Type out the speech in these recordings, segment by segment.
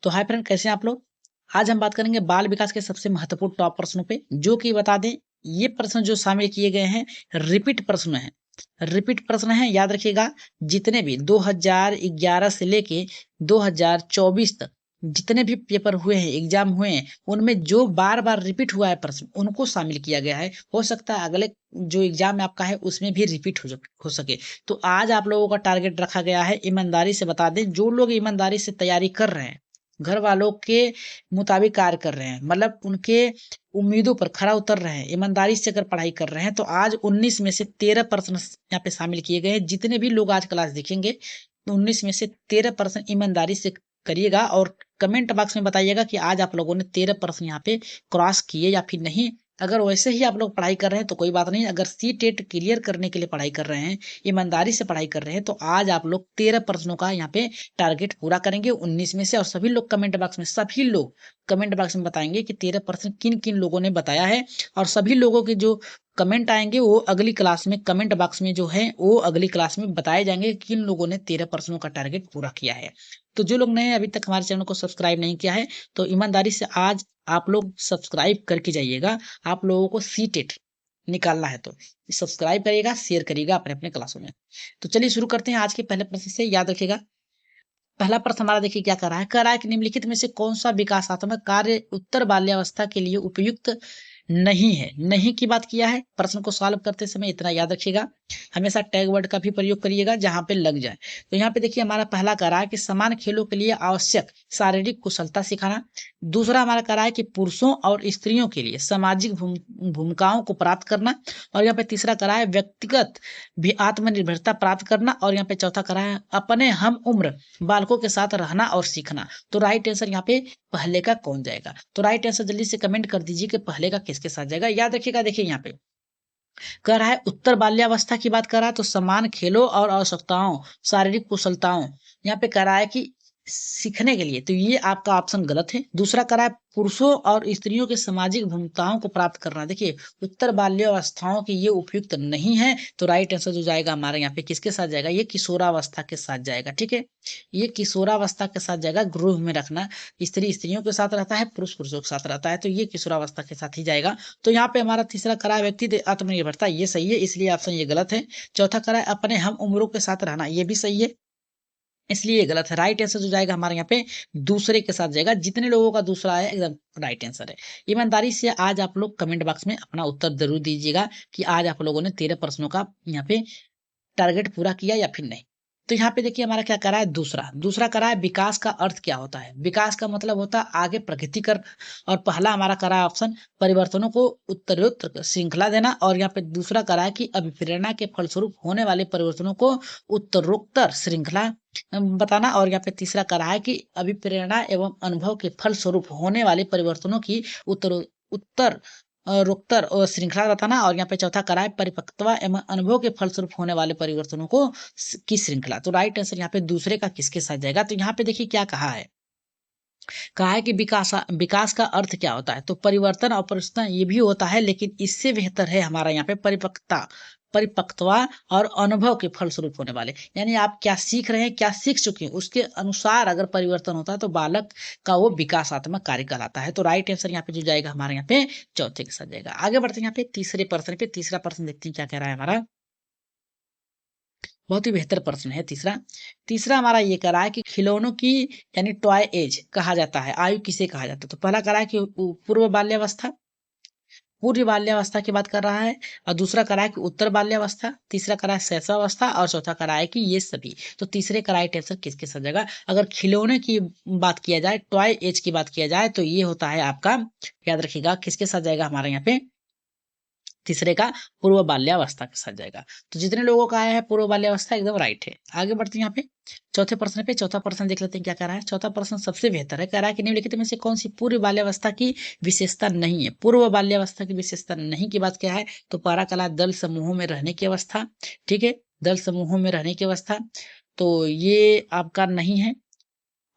तो hi friend, कैसे हैं आप लोग। आज हम बात करेंगे बाल विकास के सबसे महत्वपूर्ण टॉप प्रश्नों पे, जो कि बता दें ये प्रश्न जो शामिल किए गए हैं रिपीट प्रश्न हैं। रिपीट प्रश्न हैं, याद रखिएगा। जितने भी 2011 से लेके 2024 तक जितने भी पेपर हुए हैं, एग्जाम हुए हैं, उनमें जो बार बार रिपीट हुआ है प्रश्न, उनको शामिल किया गया है। हो सकता है अगले जो एग्जाम आपका है उसमें भी रिपीट हो सके। तो आज आप लोगों का टारगेट रखा गया है, ईमानदारी से बता दें, जो लोग ईमानदारी से तैयारी कर रहे हैं, घर वालों के मुताबिक कार्य कर रहे हैं, मतलब उनके उम्मीदों पर खरा उतर रहे हैं, ईमानदारी से अगर पढ़ाई कर रहे हैं, तो आज 19 में से 13 प्रश्न यहाँ पे शामिल किए गए हैं। जितने भी लोग आज क्लास देखेंगे, तो 19 में से 13 प्रश्न ईमानदारी से करिएगा और कमेंट बॉक्स में बताइएगा कि आज आप लोगों ने 13 प्रश्न यहाँ पे क्रॉस किए या फिर नहीं। अगर वैसे ही आप लोग पढ़ाई कर रहे हैं तो कोई बात नहीं। अगर सी टेट क्लियर करने के लिए पढ़ाई कर रहे हैं, ईमानदारी से पढ़ाई कर रहे हैं, तो आज आप लोग 13 प्रश्नों का यहाँ पे टारगेट पूरा करेंगे 19 में से। और सभी लोग कमेंट बॉक्स में बताएंगे कि 13 प्रश्न किन किन लोगों ने बताया है। और सभी लोगों के जो कमेंट आएंगे वो अगली क्लास में कमेंट बॉक्स में जो है वो अगली क्लास में बताए जाएंगे कि किन लोगों ने 13 प्रश्नों का टारगेट पूरा किया है। तो जो लोग नए अभी तक हमारे चैनल को सब्सक्राइब नहीं किया है, तो ईमानदारी से आज आप लोग सब्सक्राइब करके जाइएगा। आप लोगों को सी टेट निकालना है तो सब्सक्राइब करिएगा, शेयर करिएगा अपने अपने क्लासों में। तो चलिए शुरू करते हैं आज के पहले प्रश्न से। याद रखिएगा, पहला प्रश्न हमारा देखिए क्या कर रहा है कि निम्नलिखित में से कौन सा विकासात्मक कार्य उत्तर बाल्यावस्था के लिए उपयुक्त नहीं है। नहीं की बात किया है। प्रश्न को सॉल्व करते समय इतना याद रखिएगा, हमेशा टैग वर्ड का भी प्रयोग करिएगा जहां पे लग जाए। तो यहाँ पे देखिए हमारा पहला कह रहा है कि समान खेलों के लिए आवश्यक शारीरिक कुशलता सिखाना। दूसरा हमारा कह रहा है कि पुरुषों और स्त्रियों के लिए सामाजिक भूमिकाओं को प्राप्त करना। और यहाँ पे तीसरा कह रहा है व्यक्तिगत भी आत्मनिर्भरता प्राप्त करना। और यहाँ पे चौथा कह रहा है अपने हम उम्र बालकों के साथ रहना और सीखना। तो राइट आंसर यहाँ पे पहले का कौन जाएगा। तो राइट आंसर जल्दी से कमेंट कर दीजिए कि पहले का किसके साथ जाएगा। याद रखिएगा, देखिए यहाँ पे कह रहा है उत्तर बाल्यावस्था की बात कर रहा है, तो समान खेलों और आवश्यकताओं, शारीरिक कुशलताओं, यहाँ पे कह रहा है कि सीखने के लिए, तो ये आपका ऑप्शन गलत है। दूसरा कह रहा है पुरुषों और स्त्रियों के सामाजिक भूमिकाओं को प्राप्त करना। देखिए उत्तर बाल्यावस्थाओं की ये उपयुक्त नहीं है। तो राइट आंसर जो जाएगा हमारे यहाँ पे किसके साथ जाएगा, ये किशोरावस्था के साथ जाएगा। ठीक है, ये किशोरावस्था के साथ जाएगा। गृह में रखना, स्त्री स्त्रियों के साथ रहता है, पुरुष पुरुषों के साथ रहता है, तो ये किशोरावस्था के साथ ही जाएगा। तो यहाँ पे हमारा तीसरा करा व्यक्ति आत्मनिर्भरता, ये सही है, इसलिए ऑप्शन ये गलत है। चौथा करा अपने हम उम्रों के साथ रहना, ये भी सही है, इसलिए ये गलत है। राइट आंसर जो जाएगा हमारे यहाँ पे दूसरे के साथ जाएगा। जितने लोगों का दूसरा है एकदम राइट आंसर है। ईमानदारी से आज आप लोग कमेंट बॉक्स में अपना उत्तर जरूर दीजिएगा कि आज आप लोगों ने 13 प्रश्नों का यहाँ पे टारगेट पूरा किया या फिर नहीं। तो यहाँ पे देखिए हमारा क्या करा है, दूसरा करा है विकास का अर्थ क्या होता है। विकास का मतलब होता है आगे प्रगति कर। और पहला हमारा करा है ऑप्शन परिवर्तनों को उत्तरोत्तर श्रृंखला देना। और यहाँ पे दूसरा करा है कि अभिप्रेरणा के फलस्वरूप होने वाले परिवर्तनों को उत्तरोत्तर श्रृंखला बताना। और यहाँ पे तीसरा करा है कि अभिप्रेरणा एवं अनुभव के फलस्वरूप होने वाले परिवर्तनों की उत्तर रोकतर और श्रृंखला बताना। और यहाँ पे चौथा करा है परिपक्वता एवं अनुभव के फलस्वरूप होने वाले परिवर्तनों को की श्रृंखला। तो राइट आंसर यहाँ पे दूसरे का किसके साथ जाएगा। तो यहाँ पे देखिए क्या कहा है कि विकास का अर्थ क्या होता है। तो परिवर्तन और परिवर्तन ये भी होता है, लेकिन इससे बेहतर है हमारा यहाँ पे परिपक्वता और अनुभव के फलस्वरूप होने वाले, यानी आप क्या सीख रहे हैं, क्या सीख चुके हैं, उसके अनुसार अगर परिवर्तन होता है तो बालक का वो विकासात्मक कार्य कहलाता है। तो राइट आंसर यहाँ पे जो जाएगा हमारे यहाँ पे चौथे के साथ जाएगा। आगे बढ़ते हैं यहाँ पे तीसरे प्रश्न पे। तीसरा प्रश्न देखते हैं क्या कह रहा है हमारा। बहुत ही बेहतर प्रश्न है तीसरा। तीसरा हमारा ये कह रहा है कि खिलौनों की यानी टॉय एज कहा जाता है, आयु किसे कहा जाता है। तो पहला कह रहा है कि पूर्व बाल्यावस्था, पूर्व बाल्यावस्था की बात कर रहा है। और दूसरा करा है कि उत्तर बाल्यावस्था, तीसरा करा है शैशवावस्था, और चौथा करा है कि ये सभी। तो तीसरे का राइट आंसर किसके साथ जाएगा। अगर खिलौने की बात किया जाए, टॉय एज की बात किया जाए, तो ये होता है आपका, याद रखिएगा किसके साथ जाएगा हमारे यहाँ पे तीसरे का पूर्व बाल्यावस्था के साथ जाएगा। तो जितने लोगों का आया है पूर्व बाल्यावस्था एकदम राइट है। आगे बढ़ते हैं यहाँ पे चौथे प्रश्न पे। चौथा प्रश्न देख लेते हैं क्या कह रहा है। चौथा प्रश्न सबसे बेहतर है, कह रहा है कि निम्नलिखित में से कौन सी पूर्व बाल्यावस्था की विशेषता नहीं है। पूर्व बाल्यावस्था की विशेषता नहीं की बात क्या है। तो पहला कला दल समूहों में रहने की अवस्था। ठीक है, दल समूहों में रहने की अवस्था, तो ये आपका नहीं है।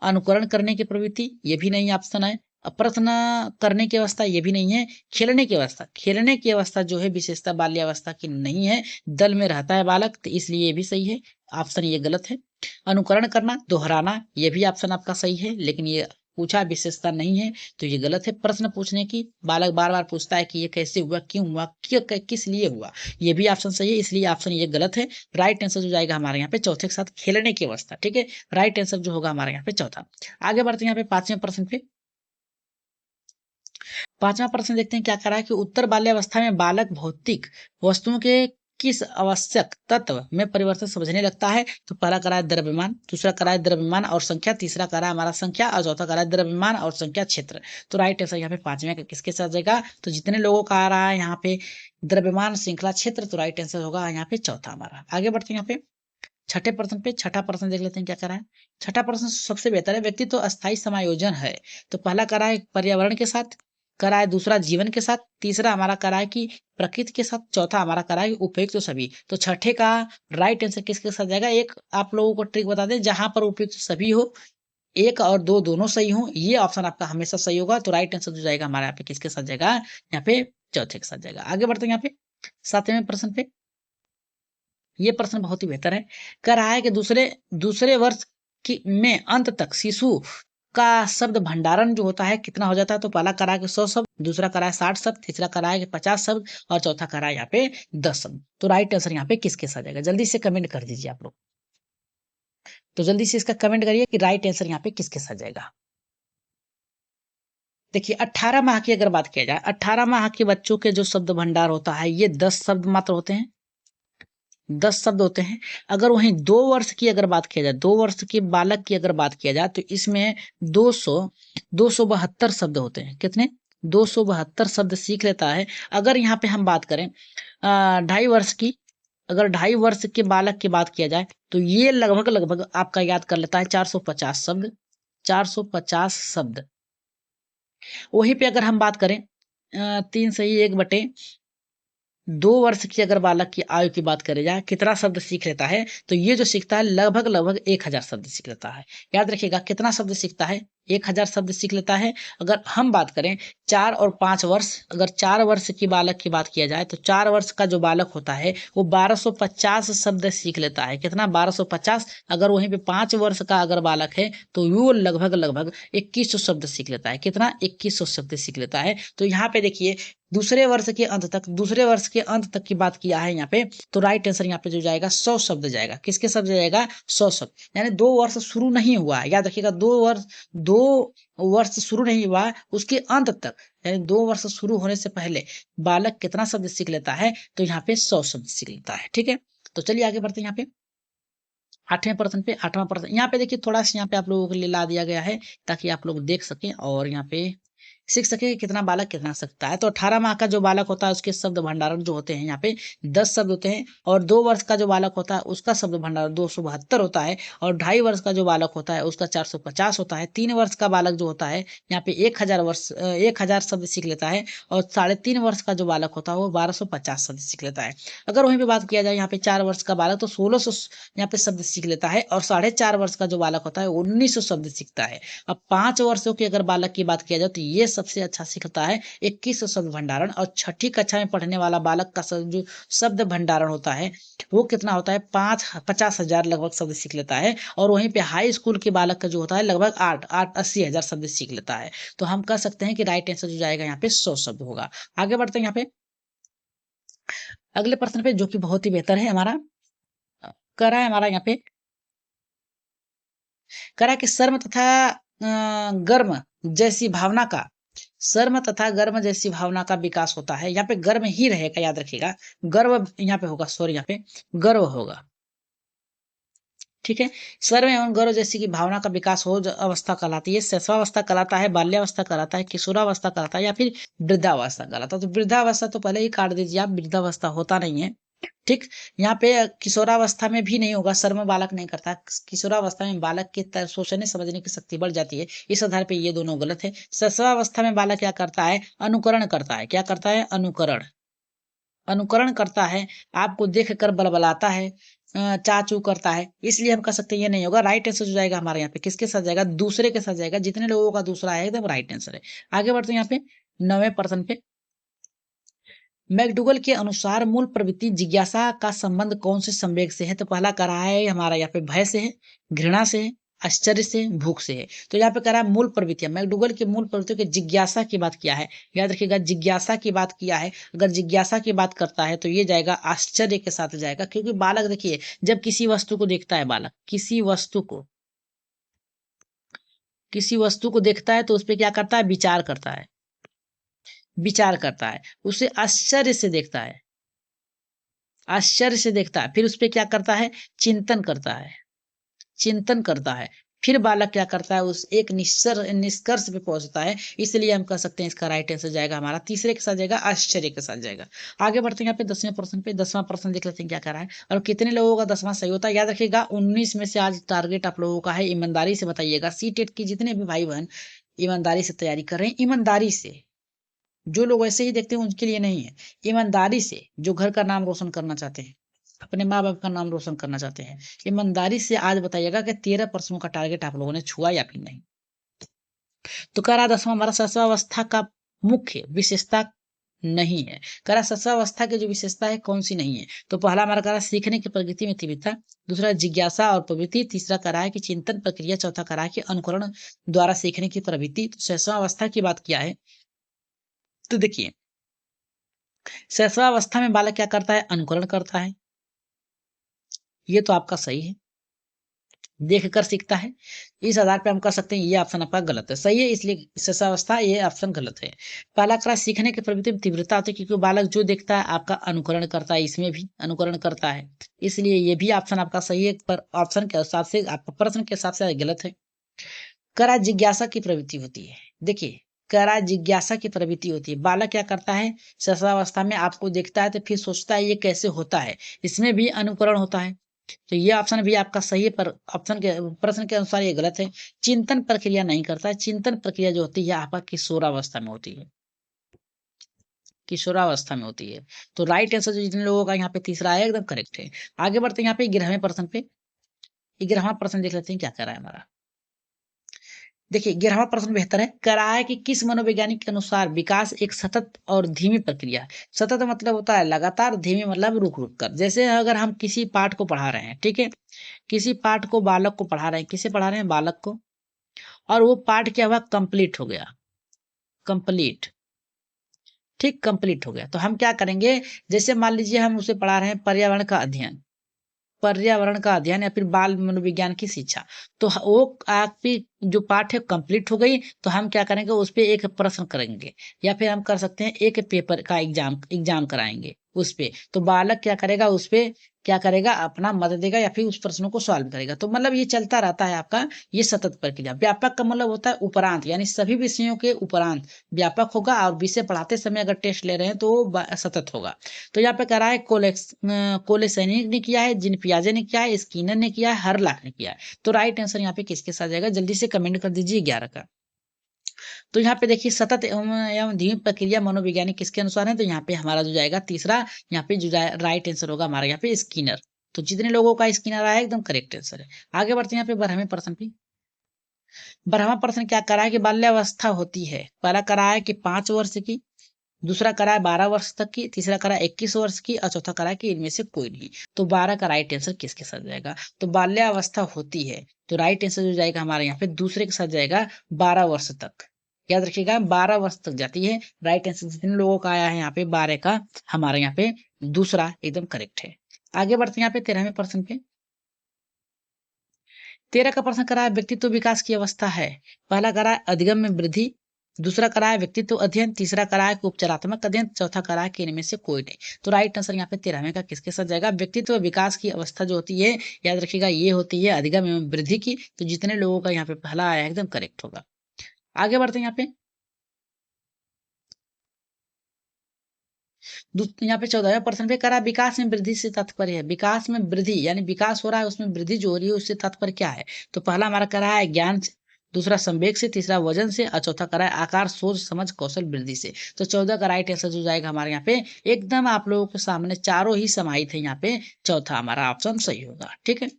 अनुकरण करने की प्रवृत्ति, ये भी नहीं ऑप्शन है। अप्रयत्न करने की अवस्था, ये भी नहीं है। खेलने की अवस्था जो है विशेषता बाल्यावस्था की नहीं है। दल में रहता है बालक, तो इसलिए ये भी सही है, ऑप्शन ये गलत है। अनुकरण करना, दोहराना, ये भी ऑप्शन आपका सही है, लेकिन ये पूछा, विशेषता नहीं है, तो ये गलत है। प्रश्न पूछने की, बालक बार बार पूछता है कि ये कैसे हुआ, क्यों हुआ, किस लिए हुआ, ये भी ऑप्शन सही है, इसलिए ऑप्शन ये गलत है। राइट आंसर जो जाएगा हमारे यहाँ पे चौथे के साथ खेलने की अवस्था। ठीक है, राइट आंसर जो होगा हमारे यहाँ पे चौथा। आगे बढ़ते हैं यहाँ पे पांचवें प्रश्न पे। पांचवा प्रश्न देखते हैं क्या कह रहा है कि उत्तर बाल्यावस्था में बालक भौतिक वस्तुओं के किस आवश्यक तत्व में परिवर्तन समझने लगता है। तो पहला करा है द्रव्यमान, दूसरा करा है द्रव्यमान और संख्या, तीसरा करा है हमारा संख्या और चौथा करा है द्रव्यमान और संख्या क्षेत्र। तो राइट आंसर यहाँ पे पांचवें का किसके साथ जाएगा, तो जितने लोगों का आ रहा है यहाँ पे द्रव्यमान, श्रृंखला, क्षेत्र, तो राइट आंसर होगा यहाँ पे चौथा हमारा। आगे बढ़ते हैं यहाँ पे छठे प्रश्न पे। छठा प्रश्न देख लेते हैं क्या करा है। छठा प्रश्न सबसे बेहतर है, व्यक्ति तो अस्थायी समायोजन है। तो पहला करा है पर्यावरण के साथ, करा है दूसरा जीवन के साथ, तीसरा हमारा करा है कि प्रकृति के साथ, चौथा हमारा करा है उपयुक्त तो सभी। तो छठे का राइट आंसर किसके साथ जाएगा। एक आप लोगों को ट्रिक बता दें, जहां पर उपयुक्त सभी हो, एक और दो दोनों सही हो, ये ऑप्शन आपका हमेशा सही होगा। तो राइट आंसर जो जाएगा हमारे यहाँ पे किसके साथ जाएगा, यहाँ पे चौथे के साथ जाएगा। आगे बढ़ते हैं यहाँ पे सातवें प्रश्न पे। ये प्रश्न बहुत ही बेहतर है। कह रहा है कि दूसरे दूसरे वर्ष की में अंत तक शिशु का शब्द भंडारण जो होता है कितना हो जाता है। तो पहला करा है कि 100 शब्द, दूसरा करा है 60 शब्द, तीसरा करा है कि 50 शब्द और चौथा करा है यहाँ पे 10 शब्द। तो राइट आंसर यहाँ पे किसके साथ जाएगा, जल्दी से कमेंट कर दीजिए आप लोग। तो जल्दी से इसका कमेंट करिए कि राइट आंसर यहाँ पे किसके साथ जाएगा। देखिए 18 माह की अगर बात किया जाए, 18 माह के बच्चों के जो शब्द भंडार होता है ये 10 शब्द मात्र होते हैं, 10 शब्द होते हैं। अगर वहीं 2 वर्ष की अगर बात किया जाए, 2 वर्ष के बालक की अगर बात किया जाए, तो इसमें 272 शब्द होते हैं। कितने, 272 शब्द सीख लेता है। अगर यहाँ पे हम बात करें 2.5 वर्ष की, अगर 2.5 वर्ष के बालक की बात किया जाए, तो ये लगभग लगभग आपका याद कर लेता है 450 शब्द, 450 शब्द। वहीं पे अगर हम बात करें 3/1/2 वर्ष की अगर बालक की आयु की बात करें जाए, कितना शब्द सीख लेता है, तो ये जो सीखता है लगभग लगभग 1000 शब्द सीख लेता है। याद रखिएगा कितना शब्द सीखता है, 1000 शब्द सीख लेता है। अगर हम बात करें 4 और 5 वर्ष, अगर 4 वर्ष की बालक की बात किया जाए, तो 4 वर्ष का जो बालक होता है वो 1250 शब्द सीख लेता है। कितना, 1250। अगर वहीं पे 5 वर्ष का अगर बालक है तो वो लगभग लगभग 2100 शब्द सीख लेता है। कितना, 2100 शब्द सीख लेता है। तो यहाँ पे देखिए दूसरे वर्ष के अंत तक, दूसरे वर्ष के अंत तक की बात किया है यहाँ पे, तो राइट आंसर यहाँ पे जो जाएगा 100 शब्द जाएगा। किसके शब्द जाएगा, 100 शब्द। यानी 2 वर्ष शुरू नहीं हुआ है, याद रखिएगा 2 वर्ष शुरू नहीं हुआ, उसके अंत तक, यानी 2 वर्ष शुरू होने से पहले बालक कितना शब्द सीख लेता है, तो यहाँ पे 100 शब्द सीख लेता है। ठीक है, तो चलिए आगे बढ़ते हैं यहाँ पे आठवें प्रश्न पे। आठवां प्रश्न यहाँ पे देखिए, थोड़ा सा यहाँ पे आप लोगों के लिए ला दिया गया है ताकि आप लोग देख सकें और यहाँ पे सीख सके कि कितना बालक कितना सकता है। तो 18 माह का जो बालक होता है उसके शब्द भंडारण जो होते हैं यहाँ पे 10 शब्द होते हैं, और 2 वर्ष का जो बालक होता है उसका शब्द भंडारण 272 होता है, और 2.5 वर्ष का जो बालक होता है उसका 450 होता है। 3 वर्ष का बालक जो होता है यहाँ पे 1000 शब्द सीख लेता है, और 3.5 वर्ष का जो बालक होता है वो 1250 शब्द सीख लेता है। अगर वहीं पे बात किया जाए यहाँ पे 4 वर्ष का बालक, तो 1600 यहाँ पे शब्द सीख लेता है, और 4.5 वर्ष का जो बालक होता है 1900 शब्द सीखता है। अब 5 वर्षों के अगर बालक की बात किया जाए तो ये सबसे अच्छा सीखता है 2100 शब्द भंडारण, और छठी कक्षा में पढ़ने वाला बालक का जो शब्द भंडारण होता है वो कितना होता है, 50,000 लगभग शब्द सीख लेता है। और वहीं पे हाई स्कूल के बालक का जो होता है लगभग 80,000 शब्द सीख लेता है। तो हम कह सकते हैं कि राइट आंसर जो जाएगा यहाँ पे 100 शब्द होगा। आगे बढ़ते हैं यहाँ पे अगले प्रश्न पे, जो कि बहुत ही बेहतर है हमारा, कह रहा है हमारा यहाँ पे, कह रहा है कि शर्म तथा गर्म जैसी भावना का, शर्म तथा गर्म जैसी भावना का विकास होता है। यहाँ पे गर्म ही रहेगा, याद रखिएगा, गर्व यहाँ पे होगा, सॉरी यहाँ पे गर्व होगा। ठीक है, शर्म एवं गर्व जैसी की भावना का विकास हो अवस्था कहलाती है, शैशवावस्था कहलाता है, बाल्यावस्था कहलाता है, किशोरावस्था कहलाता है, या फिर वृद्धावस्था कहलाता है। तो वृद्धावस्था तो पहले ही काट दीजिए आप, वृद्धावस्था होता नहीं है। ठीक, यहाँ पे किशोरावस्था में भी नहीं होगा, शर्म बालक नहीं करता। किशोरावस्था में बालक की सोचने समझने की शक्ति बढ़ जाती है, इस आधार पे ये दोनों गलत है। शैशवावस्था में बालक क्या करता है, अनुकरण करता है। क्या करता है, अनुकरण, अनुकरण करता है, आपको देख कर बलबलाता है, चाचू करता है, इसलिए हम कह सकते हैं ये नहीं होगा। राइट आंसर जो जाएगा हमारे यहाँ पे किसके साथ जाएगा, दूसरे के साथ जाएगा। जितने लोगों का दूसरा है एकदम राइट आंसर है। आगे बढ़ते हैं यहाँ पे 9वें प्रश्न पे। मैकडूगल के अनुसार मूल प्रवृत्ति जिज्ञासा का संबंध कौन से संवेग से है। तो पहला कह रहा है हमारा यहाँ पे भय से है, घृणा से है, आश्चर्य से, भूख से है। तो यहाँ पे कह रहा है मूल प्रवृत्तियां, मैकडूगल की मूल प्रवृत्तियों की जिज्ञासा की बात किया है। याद रखिएगा जिज्ञासा की बात किया है। अगर जिज्ञासा की बात करता है तो ये जाएगा आश्चर्य के साथ जाएगा, क्योंकि बालक देखिए जब किसी वस्तु को देखता है, बालक किसी वस्तु को देखता है तो उस पर क्या करता है, विचार करता है, उसे आश्चर्य से देखता है, फिर उस पर क्या करता है, चिंतन करता है, फिर बालक क्या करता है, उस एक निष्कर्ष पे पहुंचता है। इसलिए हम कह सकते हैं इसका राइट आंसर जाएगा हमारा तीसरे के साथ जाएगा, आश्चर्य के साथ जाएगा। आगे बढ़ते हैं यहाँ पे 10वें प्रश्न पे। 10वां प्रश्न देख लेते हैं क्या कर रहा है और कितने लोगों का 10वां सही होता है। याद रखिएगा 19 में से आज टारगेट आप लोगों का है। ईमानदारी से बताइएगा, सीटेट की जितने भी भाई बहन ईमानदारी से तैयारी कर रहे हैं, ईमानदारी से, जो लोग ऐसे ही देखते हैं उनके लिए नहीं है, ईमानदारी से जो घर का नाम रोशन करना चाहते हैं, अपने माँ बाप का नाम रोशन करना चाहते हैं, ईमानदारी से आज बताइएगा कि 13 प्रश्नों का टारगेट आप लोगों ने छुआ या फिर नहीं। तो कह रहा 10वां हमारा शस्त्रावस्था का मुख्य विशेषता नहीं है। कह रहा शस्त्रावस्था की जो विशेषता है कौन सी नहीं है। तो पहला हमारा कह रहा सीखने की प्रगति में तीव्रता, दूसरा जिज्ञासा और प्रवृत्ति, तीसरा कह रहा है कि चिंतन प्रक्रिया, चौथा कह रहा है कि अनुकरण द्वारा सीखने की प्रवृत्ति। तो शस्त्रावस्था की बात किया है तो देखिए शैशवावस्था में बालक क्या करता है, अनुकरण करता है, ये तो आपका सही है, देख कर सीखता है। इस आधार पे हम कह सकते हैं ये ऑप्शन आपका गलत है। सही है, इसलिए शैशवावस्था ये ऑप्शन गलत है। पहला क्लास सीखने की प्रवृत्ति में तीव्रता होती है, क्योंकि बालक जो देखता है आपका अनुकरण करता है, इसमें भी अनुकरण करता है, इसलिए ये भी ऑप्शन आपका सही है, पर ऑप्शन के हिसाब से आपका प्रश्न के हिसाब से गलत है। करा जिज्ञासा की प्रवृत्ति होती है। देखिए करा जिज्ञासा की प्रवृत्ति होती है, बालक क्या करता है, शैशवावस्था में आपको देखता है तो फिर सोचता है ये कैसे होता है, इसमें भी अनुकरण होता है। तो ये ऑप्शन भी आपका सही है, पर ऑप्शन के प्रश्न के अनुसार ये गलत है। चिंतन प्रक्रिया नहीं करता है, चिंतन प्रक्रिया जो होती है आपका किशोरावस्था में होती है, किशोरावस्था में होती है। तो राइट आंसर जो जिन लोगों का यहाँ पे तीसरा है एकदम करेक्ट है। आगे बढ़ते हैं यहाँ पे 11वें प्रश्न पे। 11वां प्रश्न देख लेते हैं क्या कर रहा है हमारा। देखिए 11वां प्रश्न बेहतर है, कह रहा है कि किस मनोवैज्ञानिक के अनुसार विकास एक सतत और धीमी प्रक्रिया है। सतत मतलब होता है लगातार, धीमी मतलब रुक रुक कर। जैसे अगर हम किसी पाठ को पढ़ा रहे हैं, ठीक है, किसी पाठ को बालक को पढ़ा रहे हैं, किसे पढ़ा रहे हैं, बालक को, और वो पाठ क्या हुआ, कंप्लीट हो गया, कंप्लीट, ठीक, कंप्लीट हो गया। तो हम क्या करेंगे, जैसे मान लीजिए हम उसे पढ़ा रहे हैं पर्यावरण का अध्ययन या फिर बाल मनोविज्ञान की शिक्षा, तो वो आपकी जो पाठ है कंप्लीट हो गई, तो हम क्या करेंगे, उस पे एक प्रश्न करेंगे, या फिर हम कर सकते हैं एक पेपर का एग्जाम कराएंगे उस पे। तो बालक क्या करेगा, उस पे क्या करेगा, अपना मदद देगा या फिर उस प्रश्नों को सॉल्व करेगा। तो मतलब ये चलता रहता है आपका, ये सतत प्रक्रिया। व्यापक का मतलब होता है उपरांत, यानी सभी विषयों के उपरांत व्यापक होगा, और विषय पढ़ाते समय अगर टेस्ट ले रहे हैं तो वो सतत होगा। तो यहाँ पे कह रहा है कोलेसैनिक ने किया है, जिन पियाजे ने किया है, स्किनर ने किया है, हरलाख ने किया है। तो राइट आंसर यहाँ पे किसके साथ जाएगा, जल्दी से कमेंट कर दीजिए 11 का। तो यहाँ पे देखिए सतत एवं धीमी प्रक्रिया मनोवैज्ञानिक किसके अनुसार है, तो यहाँ पे हमारा जो जाएगा तीसरा, यहाँ पे जो राइट आंसर होगा हमारा यहाँ पे स्किनर। तो जितने लोगों का स्किनर आया एकदम करेक्ट आंसर है। आगे बढ़ते हैं यहाँ पे 12वें प्रश्न पे। 12वां प्रश्न क्या करा है कि बाल्यावस्था होती है, पहला करा है कि 5 वर्ष की, दूसरा करा है 12 वर्ष तक की, तीसरा करा है 21 वर्ष की, और चौथा करा है कि इनमें से कोई नहीं। तो 12 का राइट आंसर किसके साथ जाएगा, तो बाल्यावस्था होती है, तो राइट आंसर जो जाएगा हमारे यहाँ पे दूसरे के साथ जाएगा, 12 वर्ष तक। याद रखिएगा 12 वर्ष तक जाती है। राइट आंसर जितने लोगों का आया है यहाँ पे 12 का, हमारे यहाँ पे दूसरा एकदम करेक्ट है। आगे बढ़ते हैं यहाँ पे 13वें प्रश्न पे। 13 का प्रश्न करा है व्यक्तित्व विकास की अवस्था है, पहला करा है अधिगम में वृद्धि, दूसरा करा है व्यक्तित्व अध्ययन, तीसरा करा है उपचारात्मक अध्ययन, चौथा करा है कि इनमें से कोई नहीं। तो राइट आंसर यहाँ पे 13वें का किसके साथ जाएगा, व्यक्तित्व विकास की अवस्था जो होती है, याद रखिएगा ये होती है अधिगम एवं वृद्धि की। तो जितने लोगों का यहाँ पे पहला आया एकदम करेक्ट होगा। आगे बढ़ते हैं यहाँ पे यहाँ पे 14वें प्रश्न पे करा विकास में वृद्धि से तात्पर्य है, विकास में वृद्धि यानी विकास हो रहा है उसमें वृद्धि जो हो रही है उससे तात्पर्य क्या है। तो पहला हमारा करा है ज्ञान से, दूसरा संवेग से, तीसरा वजन से, और चौथा करा है आकार, सोच, समझ, कौशल, वृद्धि से। तो 14 का राइट आंसर जो जाएगा हमारे यहाँ पे एकदम आप लोगों के सामने चारों ही समाहित है, यहाँ पे चौथा हमारा ऑप्शन सही होगा। ठीक है,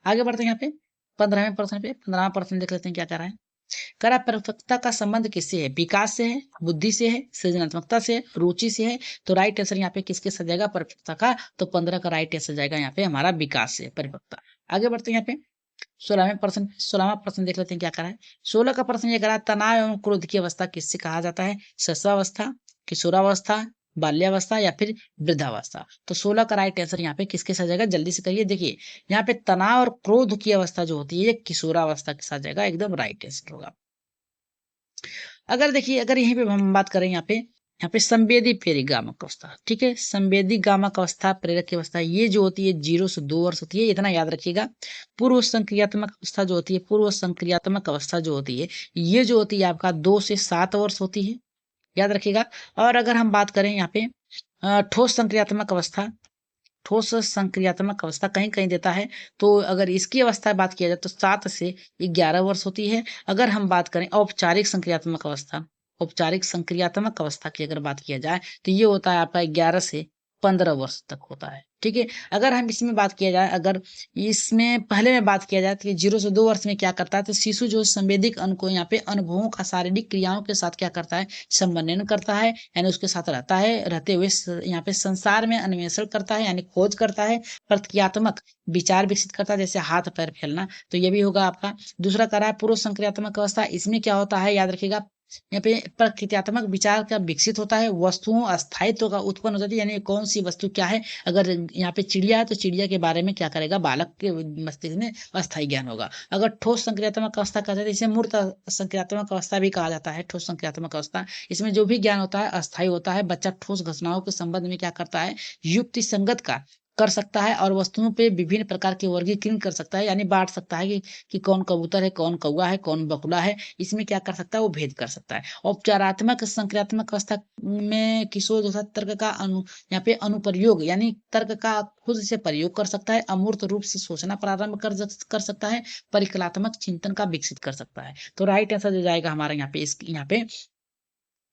आगे बढ़ते हैं यहाँ पे 15वें प्रश्न पे। 15वां प्रश्न देख लेते हैं क्या कह रहा है। करा परिपक्वता का संबंध किससे है, विकास से है, बुद्धि से है, सृजनात्मकता से है, रुचि से है। तो राइट आंसर यहाँ पे किसके साथ जाएगा, परिपक्वता का। तो 15 का राइट आंसर जाएगा यहाँ पे हमारा विकास से, परिपक्वता। आगे बढ़ते हैं यहाँ पे 16वां प्रश्न देख लेते हैं क्या करा है। 16 का प्रश्न ये करा है, तनाव एवं क्रोध की अवस्था किससे कहा जाता है? शैशवावस्था, किशोरावस्था, बाल्यावस्था या फिर वृद्धावस्था। तो 16 का राइट आंसर यहाँ पे किसके साथ जाएगा, जल्दी से करिए। देखिए यहाँ पे तनाव और क्रोध की अवस्था जो होती है ये किशोरावस्था के साथ जाएगा, एकदम राइट आंसर होगा। अगर देखिए, अगर यहीं पे हम बात करें यहाँ पे संवेदी प्रेरिकामक अवस्था, ठीक है, संवेदी गामक अवस्था, प्रेरक की अवस्था, ये जो होती है 0 से 2 वर्ष होती है, इतना याद रखिएगा। पूर्व संक्रियात्मक अवस्था जो होती है, पूर्व संक्रियात्मक अवस्था जो होती है, ये जो होती है आपका 2 से 7 वर्ष होती है, याद रखिएगा। और अगर हम बात करें यहाँ पे ठोस संक्रियात्मक अवस्था, ठोस संक्रियात्मक अवस्था कहीं कहीं देता है, तो अगर इसकी अवस्था बात किया जाए तो 7 से 11 वर्ष होती है। अगर हम बात करें औपचारिक संक्रियात्मक अवस्था, औपचारिक संक्रियात्मक अवस्था की अगर बात किया जाए तो ये होता है आपका 11 से 15 वर्ष तक होता है, ठीक है। अगर हम इसमें बात किया जाए, अगर इसमें पहले में बात किया जाए कि 0 से 2 वर्ष में क्या करता है, तो शिशु जो संवेदिक अंग को यहाँ पे अनुभवों का शारीरिक क्रियाओं के साथ क्या करता है, संबंधन करता है, यानी उसके साथ रहता है, रहते हुए यहाँ पे संसार में अन्वेषण करता है, यानी खोज करता है, प्रक्रियात्मक विचार विकसित करता है, जैसे हाथ पैर फैलना, तो ये भी होगा आपका। दूसरा कह रहा है पूर्व संक्रियात्मक अवस्था, इसमें क्या होता है, याद रखिएगा, यहाँ पे प्रकृत्यात्मक विचार का विकसित होता है, वस्तुओं अस्थायित्व का उत्पन्न हो जाती है, यानी कौन सी वस्तु क्या है। अगर यहाँ पे चिड़िया है तो चिड़िया के बारे में क्या करेगा, बालक के मस्तिष्क में अस्थायी ज्ञान होगा। अगर ठोस संक्रियात्मक अवस्था कहते हैं, इसे मूर्त संक्रियात्मक अवस्था भी कहा जाता है। ठोस संक्रियात्मक अवस्था, इसमें जो भी ज्ञान होता है अस्थायी होता है। बच्चा ठोस घटनाओं के संबंध में क्या करता है, युक्ति संगत का कर सकता है, और वस्तुओं पे विभिन्न प्रकार के वर्गीकरण कर सकता है, यानी बांट सकता है कि कौन कबूतर है, कौन कौवा है, कौन बकुला है, इसमें क्या कर सकता है, वो भेद कर सकता है। औपचारात्मक संक्रियात्मक अवस्था में किशोर जो था तर्क का यहाँ पे अनुप्रयोग, यानी तर्क का खुद से प्रयोग कर सकता है, अमूर्त रूप से सोचना प्रारंभ कर सकता है, परिकलात्मक चिंतन का विकसित कर सकता है। तो राइट आंसर जो जाएगा हमारा यहाँ पे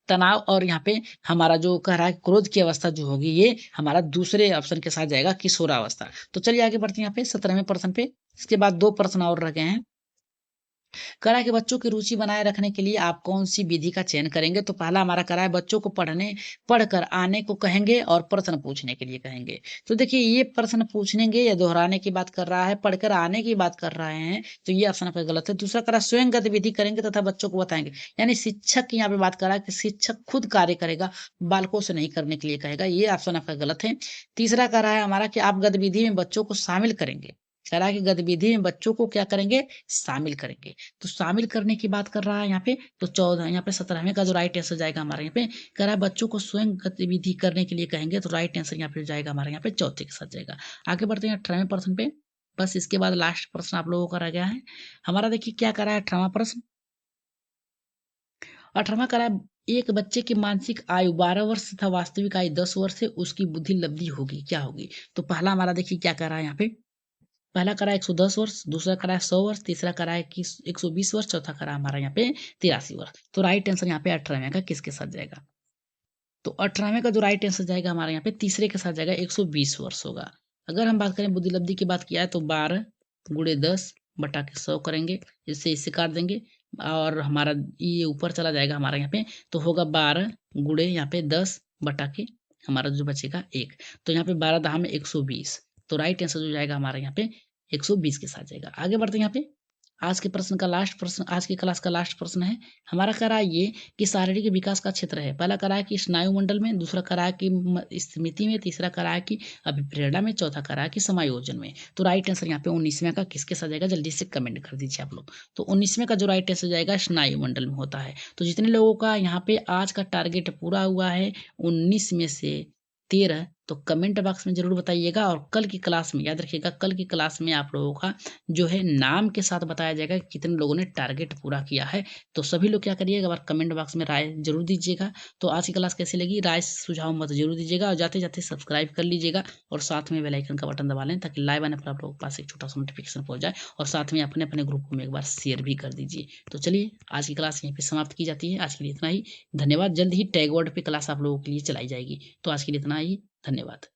तनाव, और यहाँ पे हमारा जो कह रहा है क्रोध की अवस्था जो होगी, ये हमारा दूसरे ऑप्शन के साथ जाएगा, किशोरावस्था। तो चलिए आगे बढ़ते हैं यहाँ पे 17वें प्रश्न पे। इसके बाद 2 प्रश्न और रह गए हैं। करा कि बच्चों की रुचि बनाए रखने के लिए आप कौन सी विधि का चयन करेंगे। तो पहला हमारा करा है बच्चों को पढ़कर आने को कहेंगे और प्रश्न पूछने के लिए कहेंगे। तो देखिए ये प्रश्न पूछनेंगे या दोहराने की बात कर रहा है, पढ़कर आने की बात कर रहे हैं, तो ये ऑप्शन आपका गलत है। दूसरा करा स्वयं गतिविधि करेंगे तथा बच्चों को बताएंगे, यानी शिक्षक की यहाँ पे बात कर रहा है कि शिक्षक खुद कार्य करेगा, बालकों से नहीं करने के लिए कहेगा, ये ऑप्शन आपका गलत है। तीसरा कह रहा है हमारा कि आप गतिविधि में बच्चों को शामिल करेंगे, कह रहा है कि गतिविधि में बच्चों को क्या करेंगे, शामिल करेंगे। तो शामिल करने की बात कर रहा है यहाँ पे, तो 14 यहाँ पे 17वें का जो राइट आंसर जाएगा हमारे यहाँ पे, कह रहा है बच्चों को स्वयं गतिविधि करने के लिए कहेंगे, तो राइट आंसर यहाँ पे जाएगा हमारे यहाँ पे चौथे के साथ जाएगा। आगे बढ़ते हैं 18वें प्रश्न पे। बस इसके बाद लास्ट प्रश्न आप लोगों का रह गया है हमारा। देखिए क्या कर रहा है 18वां प्रश्न। 18वां कह रहा है एक बच्चे की मानसिक आयु 12 वर्ष तथा वास्तविक आयु 10 वर्ष से उसकी बुद्धि लब्धि होगी, क्या होगी। तो पहला हमारा देखिए क्या कर रहा है यहाँ पे, पहला करा 110 वर्ष, दूसरा करा 100 वर्ष, तीसरा करा है कि 120 वर्ष, चौथा करा हमारा यहाँ पे 83 वर्ष। तो राइट आंसर यहाँ पे 18वें का किसके साथ जाएगा। तो 18वें का जो राइट आंसर जाएगा हमारे यहाँ पे तीसरे के साथ जाएगा, 120 वर्ष होगा। अगर हम बात करें बुद्धि लब्धि की बात किया है तो 12 गुणे 10 बटा के 100 करेंगे, इससे काट देंगे, और हमारा ये ऊपर चला जाएगा हमारा यहाँ पे, तो होगा 12 गुणे यहाँ पे 10 बटा के हमारा जो बचेगा 1। तो यहाँ पे 12 दहा में 120। तो राइट आंसर जो जाएगा हमारे यहाँ पे 120 के साथ जाएगा। आगे बढ़ते हैं यहाँ पे आज के प्रश्न का लास्ट प्रश्न, आज की क्लास का लास्ट प्रश्न है हमारा। कह रहा है ये कि शारीरिक विकास का क्षेत्र है। पहला कह रहा है कि स्नायु मंडल में, दूसरा कह रहा है कि स्मृति में, तीसरा कह रहा है कि अभिप्रेरणा में, चौथा कह रहा है कि समायोजन में। तो राइट आंसर यहाँ पे 19वें का किसके साथ जाएगा, जल्दी से कमेंट कर दीजिए आप लोग। तो 19वें का जो राइट आंसर जाएगा स्नायु मंडल में होता है। तो जितने लोगों का यहाँ पे आज का टारगेट पूरा हुआ है 19 में से 13, तो कमेंट बॉक्स में जरूर बताइएगा। और कल की क्लास में याद रखिएगा, कल की क्लास में आप लोगों का जो है नाम के साथ बताया जाएगा कि कितने लोगों ने टारगेट पूरा किया है। तो सभी लोग क्या करिएगा, बार कमेंट बॉक्स में राय जरूर दीजिएगा। तो आज की क्लास कैसी लगी, राय सुझाव मत जरूर दीजिएगा, और जाते जाते सब्सक्राइब कर लीजिएगा और साथ में बेल आइकन का बटन दबा लें, ताकि लाइव आने पर आप लोगों के पास एक छोटा सा नोटिफिकेशन पहुंच जाए, और साथ में अपने अपने ग्रुप में एक बार शेयर भी कर दीजिए। तो चलिए आज की क्लास यहीं पर समाप्त की जाती है। आज के लिए इतना ही, धन्यवाद। जल्द ही टैग वर्ड पे क्लास आप लोगों के लिए चलाई जाएगी। तो आज के लिए इतना ही, धन्यवाद।